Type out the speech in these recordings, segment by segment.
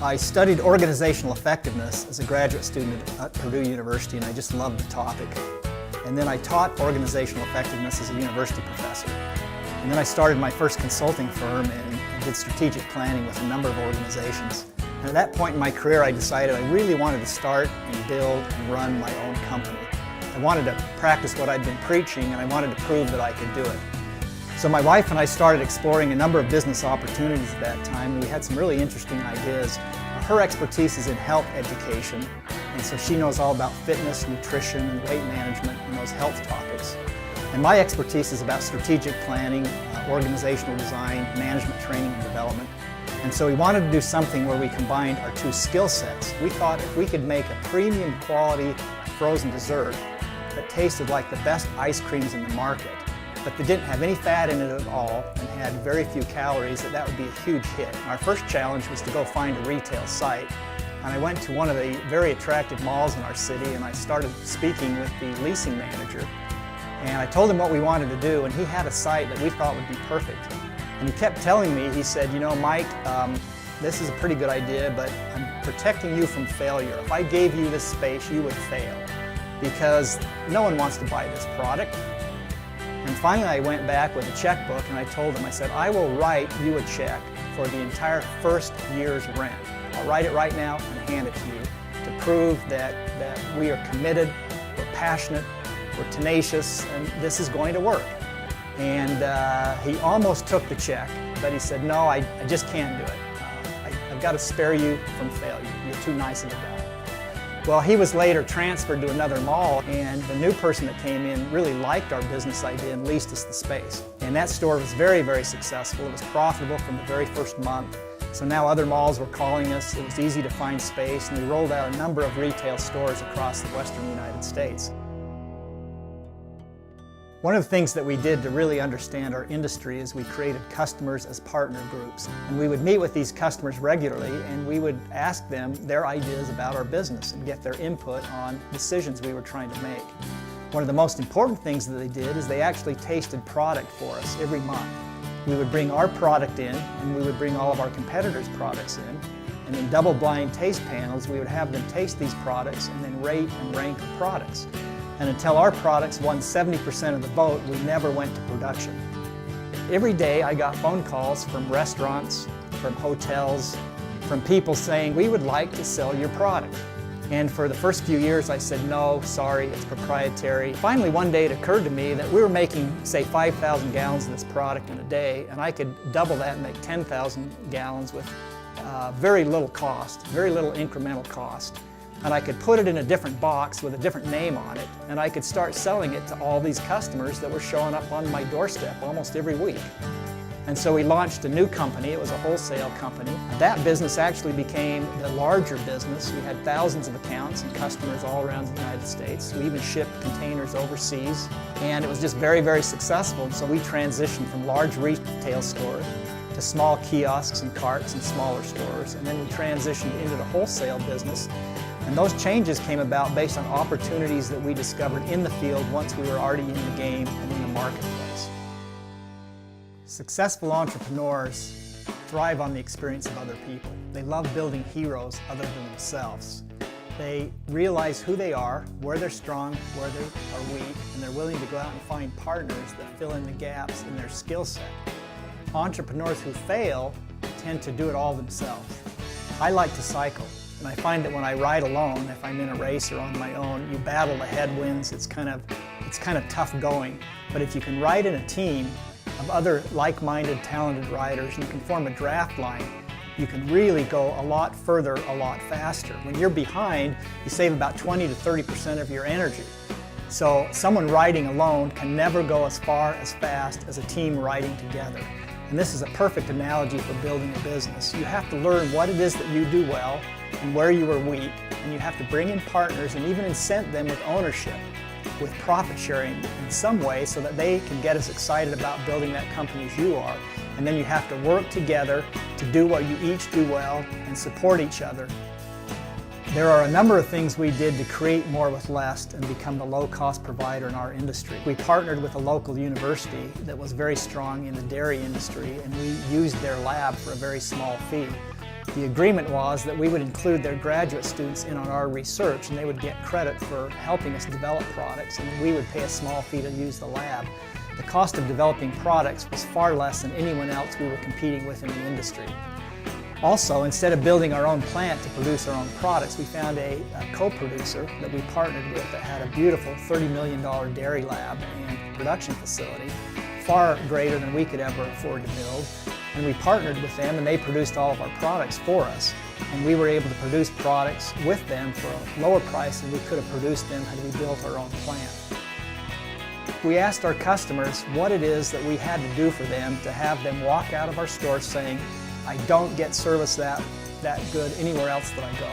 I studied organizational effectiveness as a graduate student at Purdue University, and I just loved the topic. And then I taught organizational effectiveness as a university professor. And then I started my first consulting firm and did strategic planning with a number of organizations. And at that point in my career, I decided I really wanted to start and build and run my own company. I wanted to practice what I'd been preaching, and I wanted to prove that I could do it. So my wife and I started exploring a number of business opportunities at that time, and we had some really interesting ideas. Her expertise is in health education, and so she knows all about fitness, nutrition, and weight management and those health topics. And my expertise is about strategic planning, organizational design, management training and development. And so we wanted to do something where we combined our two skill sets. We thought if we could make a premium quality frozen dessert that tasted like the best ice creams in the market, but that didn't have any fat in it at all and had very few calories, that would be a huge hit. Our first challenge was to go find a retail site. And I went to one of the very attractive malls in our city, and I started speaking with the leasing manager. And I told him what we wanted to do, and he had a site that we thought would be perfect. And he kept telling me, he said, you know, Mike, this is a pretty good idea, but I'm protecting you from failure. If I gave you this space, you would fail, because no one wants to buy this product. And finally I went back with a checkbook and I told him, I said, I will write you a check for the entire first year's rent. I'll write it right now and hand it to you to prove that we are committed, we're passionate, we're tenacious, and this is going to work. And he almost took the check, but he said, no, I just can't do it. I've got to spare you from failure. You're too nice of a guy. Well, he was later transferred to another mall, and the new person that came in really liked our business idea and leased us the space. And that store was very, very successful. It was profitable from the very first month. So now other malls were calling us. It was easy to find space, and we rolled out a number of retail stores across the western United States. One of the things that we did to really understand our industry is we created customers as partner groups. And we would meet with these customers regularly, and we would ask them their ideas about our business and get their input on decisions we were trying to make. One of the most important things that they did is they actually tasted product for us every month. We would bring our product in, and we would bring all of our competitors' products in. And in double-blind taste panels, we would have them taste these products and then rate and rank the products. And until our products won 70% of the vote, we never went to production. Every day I got phone calls from restaurants, from hotels, from people saying, we would like to sell your product. And for the first few years I said, no, sorry, it's proprietary. Finally one day it occurred to me that we were making, say, 5,000 gallons of this product in a day, and I could double that and make 10,000 gallons with very little cost, very little incremental cost. And I could put it in a different box with a different name on it, and I could start selling it to all these customers that were showing up on my doorstep almost every week. And so we launched a new company. It was a wholesale company. That business actually became the larger business. We had thousands of accounts and customers all around the United States. We even shipped containers overseas, and it was just very, very successful. And so we transitioned from large retail stores to small kiosks and carts and smaller stores, and then we transitioned into the wholesale business. And those changes came about based on opportunities that we discovered in the field once we were already in the game and in the marketplace. Successful entrepreneurs thrive on the experience of other people. They love building heroes other than themselves. They realize who they are, where they're strong, where they are weak, and they're willing to go out and find partners that fill in the gaps in their skill set. Entrepreneurs who fail tend to do it all themselves. I like to cycle. And I find that when I ride alone, if I'm in a race or on my own, you battle the headwinds. It's kind of tough going. But if you can ride in a team of other like-minded, talented riders, and you can form a draft line, you can really go a lot further, a lot faster. When you're behind, you save about 20 to 30% of your energy. So someone riding alone can never go as far, as fast as a team riding together. And this is a perfect analogy for building a business. You have to learn what it is that you do well and where you are weak, and you have to bring in partners and even incent them with ownership, with profit sharing in some way so that they can get as excited about building that company as you are. And then you have to work together to do what you each do well and support each other. There are a number of things we did to create more with less and become the low-cost provider in our industry. We partnered with a local university that was very strong in the dairy industry, and we used their lab for a very small fee. The agreement was that we would include their graduate students in on our research, and they would get credit for helping us develop products, and we would pay a small fee to use the lab. The cost of developing products was far less than anyone else we were competing with in the industry. Also, instead of building our own plant to produce our own products, we found a co-producer that we partnered with that had a beautiful $30 million dairy lab and production facility, far greater than we could ever afford to build. And we partnered with them, and they produced all of our products for us. And we were able to produce products with them for a lower price than we could have produced them had we built our own plant. We asked our customers what it is that we had to do for them to have them walk out of our store saying, I don't get service that good anywhere else that I go.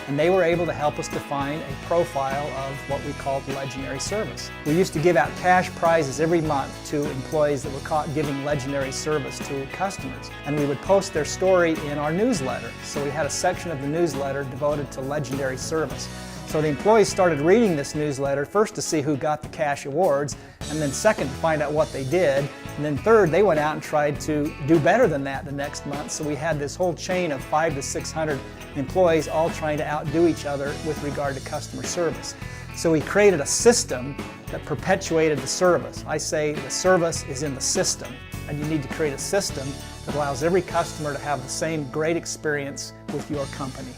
And they were able to help us define a profile of what we called legendary service. We used to give out cash prizes every month to employees that were caught giving legendary service to customers. And we would post their story in our newsletter. So we had a section of the newsletter devoted to legendary service. So the employees started reading this newsletter, first to see who got the cash awards, and then second to find out what they did, and then third they went out and tried to do better than that the next month. So we had this whole chain of 500 to 600 employees all trying to outdo each other with regard to customer service. So we created a system that perpetuated the service. I say the service is in the system, and you need to create a system that allows every customer to have the same great experience with your company.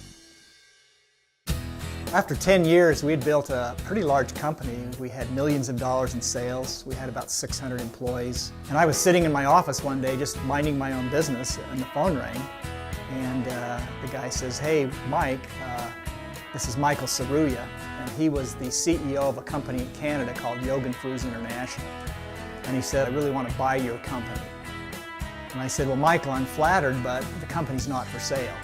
After 10 years, we had built a pretty large company. We had millions of dollars in sales. We had about 600 employees. And I was sitting in my office one day just minding my own business, and the phone rang. And the guy says, hey, Mike, this is Michael Saruya. And he was the CEO of a company in Canada called Yogan Foods International. And he said, I really want to buy your company. And I said, well, Michael, I'm flattered, but the company's not for sale.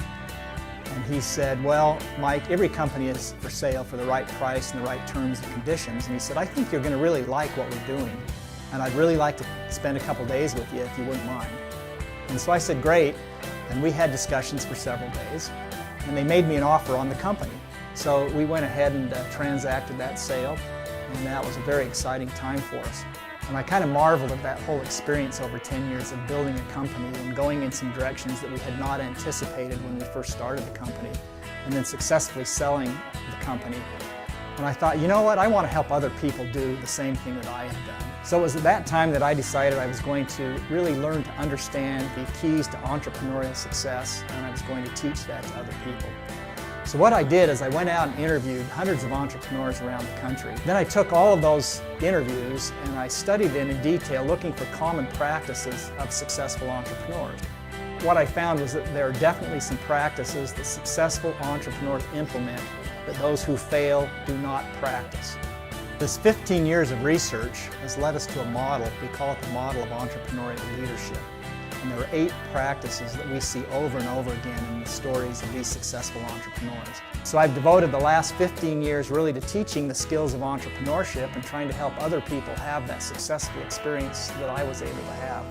And he said, well, Mike, every company is for sale for the right price and the right terms and conditions. And he said, I think you're going to really like what we're doing. And I'd really like to spend a couple days with you if you wouldn't mind. And so I said, great. And we had discussions for several days. And they made me an offer on the company. So we went ahead and transacted that sale. And that was a very exciting time for us. And I kind of marveled at that whole experience over 10 years of building a company and going in some directions that we had not anticipated when we first started the company, and then successfully selling the company. And I thought, you know what, I want to help other people do the same thing that I have done. So it was at that time that I decided I was going to really learn to understand the keys to entrepreneurial success, and I was going to teach that to other people. So what I did is I went out and interviewed hundreds of entrepreneurs around the country. Then I took all of those interviews and I studied them in detail, looking for common practices of successful entrepreneurs. What I found was that there are definitely some practices that successful entrepreneurs implement that those who fail do not practice. This 15 years of research has led us to a model. We call it the model of entrepreneurial leadership. And there are 8 practices that we see over and over again in the stories of these successful entrepreneurs. So I've devoted the last 15 years really to teaching the skills of entrepreneurship and trying to help other people have that successful experience that I was able to have.